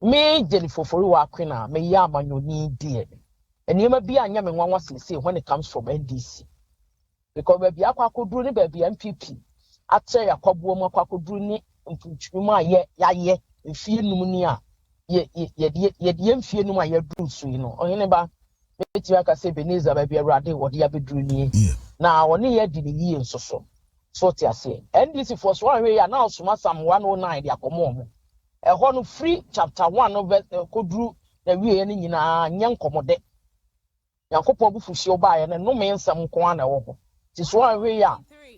me Jennifer for Quina, me yama you need dear. And you may be a young one was say when it comes from NDC. Because baby I could do baby MPP. I tell you, Cobuoma could do ni ye, and fear pneumonia. Ye fear no my bruise, you know, or anybody. Make you say Beneza baby a radi or the abedrini. Now, only ye did ye and so. So I say, NDC for one way announced some 109 ya common. A horn free chapter 1 of could do the way any in a young commode. Yankopo Bufushio by and no man some corner over. Tis one way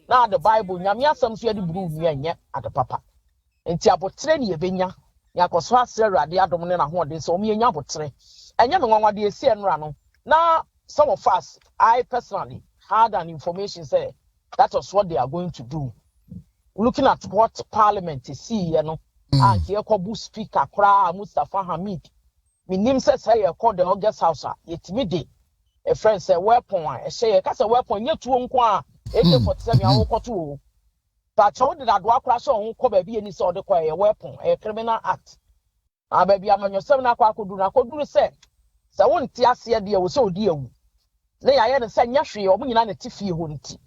now the Bible, Yamia some sweaty blue yet at the papa. And Tiapo Treni Benya, Yakoswa Sarah, the other man, and what they saw me in Yapotre. And young one, what they say and run. Now, some of us, I personally had an information say that was what they are going to do. Looking at what Parliament is see, you know, and here Kobu Speaker Kra Mustafa Hamid. My name says I called the August House. It's midday. A friend said, weapon, I say, a cast a weapon, yet to unqua, 1847, I will to. But told that walk crash on Kobe be any sort of a weapon, a criminal act. I baby, I'm on your 7 o'clock could do say. So I won't tear dear was so dear. Lay I had a send Yashi or me and a tiffy hunty.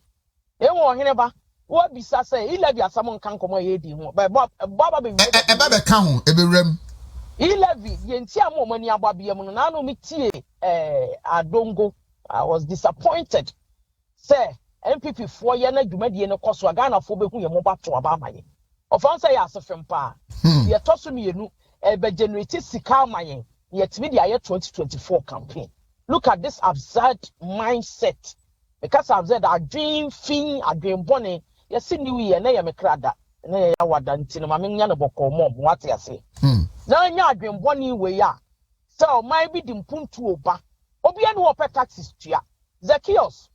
They won't never. What be say? He levy as someone can come away. By Bob, Baba, a count, a rem. He levy, the entire money about Biamunano Miti. I don't go. I was disappointed. Say, MPP 4 years, you made the cost of Ghana for who you move back to Obama. Of answer as a friend pa. You are tossing me, a generated Sika Mayan, yet media 2024 campaign. Look at this absurd mindset. Because I've said, I dream, I dream bonnie. Yes, see new year, nay, I'm a crada. Nay, I was done till my minion about mom. What I say. Now, I dream bonnie way ya. So, my bidding punt to oba. Obian who pay taxes to ya. Zacchaeus.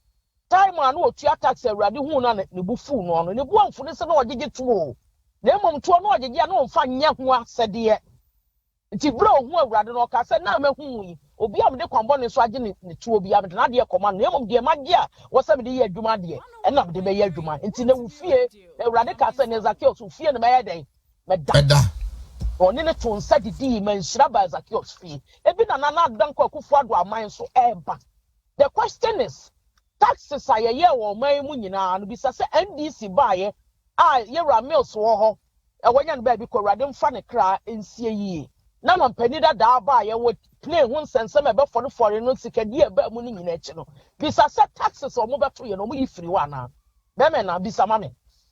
Time I know to your tax a radi who on it, the buffoon on the one for this and all did it to. Then, mom, to another, you know, fine young said, dear. It's a blow who rather not cast and now, me. Obiam de combine so agene ne to obiam de na de command no de magia wo se de ye adwuma de e na de be ye adwuma nti na wo fie ewrade ka se ne Zacchaeus wo fie ne be ye den meda oni ne to nsa didi man shira ba Zacchaeus fie e bi na na dan kwa kufu ado aman so eba. The question is taxes are ye wo man mu nyina no bi sa se NDC ba ye a ye ra mills wo ho e wonya ne ba bi ko rade mfa ne kra ensie yi na man panida da ba ye wo play one sense me be for the foreign no sikadi e ba mu ni nyina echi no bisa se taxes o mo beto ye no mo ifiri wa na be me na bisa ma me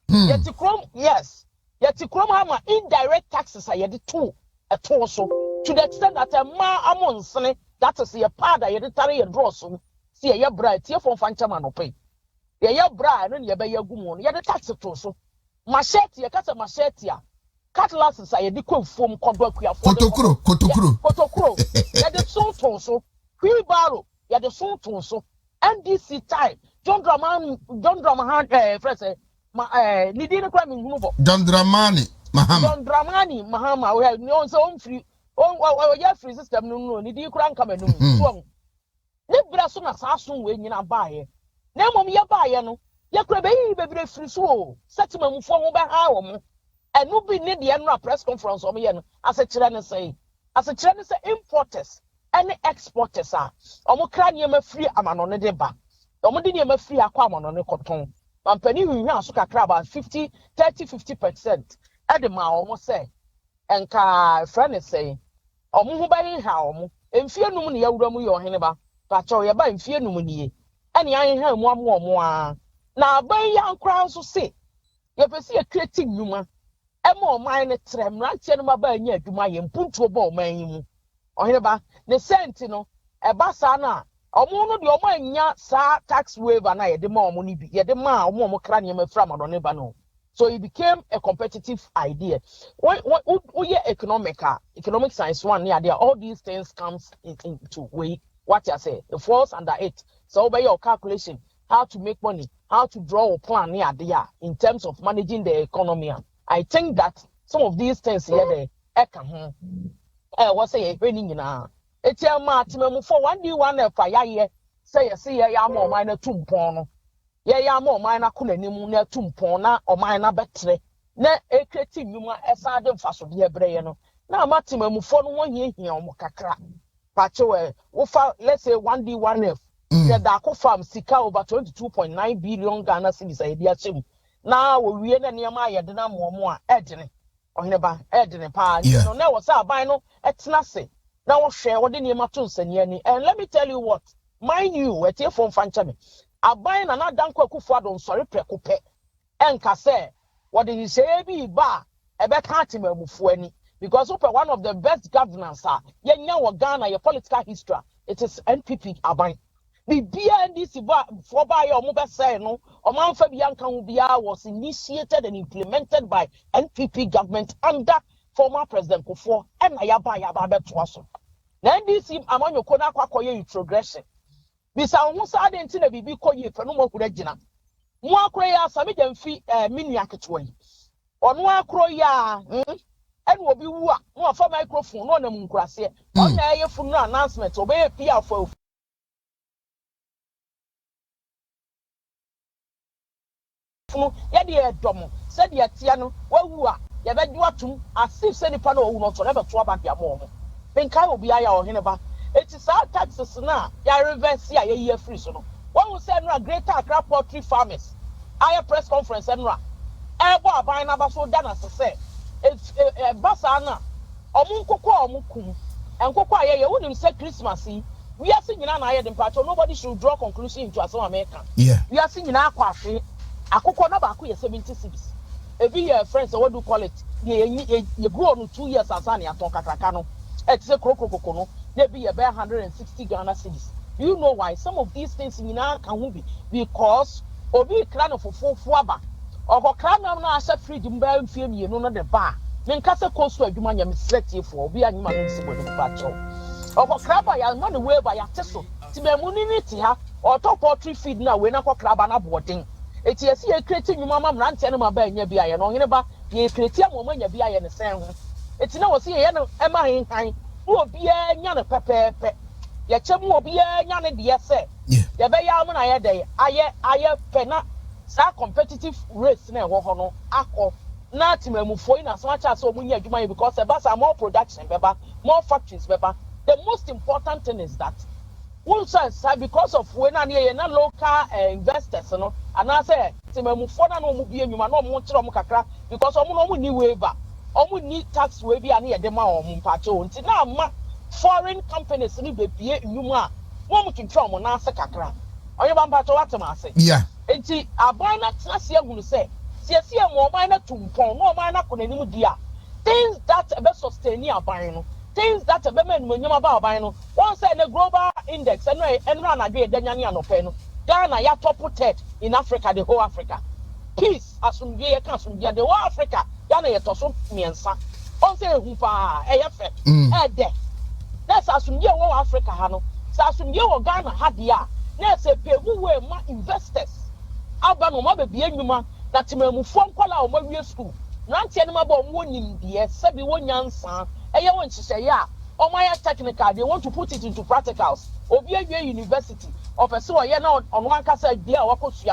yeti krom yes yeti krom ama indirect taxes are ye de to eto so to the extent that a ma amonsene that is ye pada ye de tare ye draw so see ye bra tie for fancha ma no pay ye bra no ye be ye gumu no ye de tax to so machete ye kasa machete a cutlasses are the cool foam condor Kotokuro. Yet the soul tonso, wheelbarrow, yet the soul tonso, NDC type, John Dramani, friends, Nidina Cramming Move. John Dramani, Mahama, we have no own free, your free system, no, Nidi Cran come and no. Nebra soon as I soon when you buy. Nemo me a buyer, no, Yakrabe, baby, free soul, settlement for over hour. And no be need the annual press conference or me as a children say importers and exporters are omo cranium free amanone deba omo di ne free akwa amanone cotton ampani wi aso kakra about 50% e de ma omo say enka friend say omo hu ba ha omo emfie num ne yawura mu yo hene ba pa cho ye ba emfie num nie ene an ha mu omo a na ban ya nkran so say ye pese ye creative nyuma emo man trem rantie no maba anya adwuma ye mpuntuo ba oman yi mu ohireba ne senti no eba sa na omo no de omo anya sa tax waiver na ye de ma omo ni bi ye de ma omo kra ne ma fra madone ba no so it became a competitive idea when economic science one yeah there all these things comes into way what you say the falls under it so by your calculation how to make money how to draw a plan near there in terms of managing the economy. I think that some of these things here what's say training na etia ma timemu for one day one fa ya say ya ma oman na tumpon no ya ma oman na kunanimu na tumpon na oman na betre na ekreti nyuma esa de mfaso de ebreye no na matimamufo no won hia omo kakra pacho wofa let's say 1D 1F the dako farm sika over 22.9 billion Ghana cedis a yedi achem na wo wie na niam ayede na momo a edene oheneba edene pa no na wo sa aban no etena se na wo hwe wo de niam to nsani ani. And let me tell you what, mind you wetie from fancha me aban na danko akufo adon sori preko pe enka se wo de say bi ba ebe ka timamufo ani. Because one of the best governors are yenya Ghana your political history. It is NPP aban. The BNDC for by your mobile say no Oman Fabianka Ubia was initiated and implemented by NPP government under former President Kufuor and Ayaba Betwaso. Now NDC among your kona kwakoye progression. Bisa almost added in a bibi koye fenomo kurejina. Mwa kroya sami demfi mini aketwe. Onwa kroya and will be what more for microphone on the munkrase. On the funeral announcement, obey PR for Yadi Domo, said Yatiano, well, who are Yabeduatum, as if Seni Pano will not ever to about your mom. Then Kai will be our Hineba. It is our taxes now, ya reverse ya year free sono. One will send a greater Accra poultry farmers. Aya press conference and ra. Ebo buying about so done as I said. It's Basana, Omunko, and Cocoa, you wouldn't say Christmas. We are singing an iron part, nobody should draw conclusion to us American. Yeah. We are singing our coffee. A cocoa number 76. Every year, friends, what do call it? You grow on 2 years as Sani at Tonkakano. It's a crococono, there be about 160 Ghana cedis. You know why some of these things in our can be because Obi clan of 4 Fuaba. Or clan now set free the bearing film, you know, the bar. Then Casa Coast, you man, you select for be a human patcho. Or crab, I am not aware by a testle. Timemunity or top poultry feed now when I call crab and boarding. It's a creating your mamma run tenema by your beer and on about the creating woman your beer and the same. It's now see Emma in kind who will be a yana pepper. Your chum will be a yana dear say. The bay almond I had I penna. Sa competitive race na ho akọ na timemu for as much as omunya adwuma because the bus are more production beba more factories beba. The most important thing is that because of when na local investors no and I say timemu for na no mu bi enwuma na omo kire omo kakra because omo no ni waiver omo ni tax we bi na ye de ma omo mpacho nti na ma foreign companies ni be bie enwuma mo mu twetwe omo na ase kakra onye ba mpacho watema ase yeah. Enti abana tnasia hunu se siesie mo man na tumpon no man na konanim dia things that be sustain aban no things that be man manyam aba aban no one say the global index enra na dwe danyane anope no Ghana ya top 10 in Africa, the whole Africa. Peace asumdwe ye kan asumdwe the whole Africa Ghana ye toso miensa on say hu pa eyefe de that's asumdwe whole Africa ha no sa asumdwe wo Ghana ha dia na se pe hu we ma investors aba no ma be bia nwuma na temamufo nkola o ma wie school nantie ne ma ba o mo nim de se bi wo nyansa eye wo nhihye ya o ma ya technical they want to put it into practicals obi awie university o pese o ye na ono anka sa dia wakosua